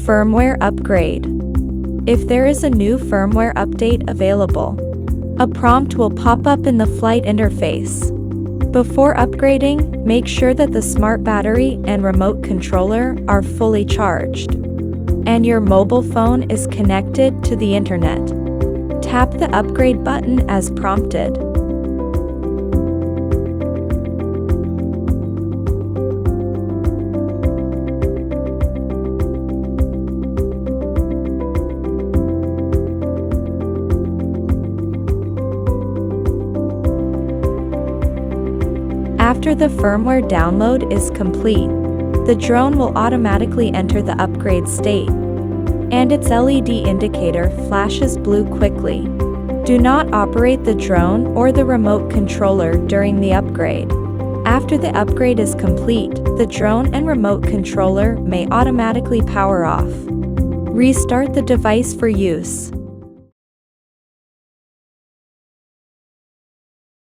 Firmware upgrade. If there is a new firmware update available, a prompt will pop up in the flight interface. Before upgrading, make sure that the smart battery and remote controller are fully charged, and your mobile phone is connected to the internet. Tap the upgrade button as prompted. After the firmware download is complete, the drone will automatically enter the upgrade state, and its LED indicator flashes blue quickly. Do not operate the drone or the remote controller during the upgrade. After the upgrade is complete, the drone and remote controller may automatically power off. Restart the device for use.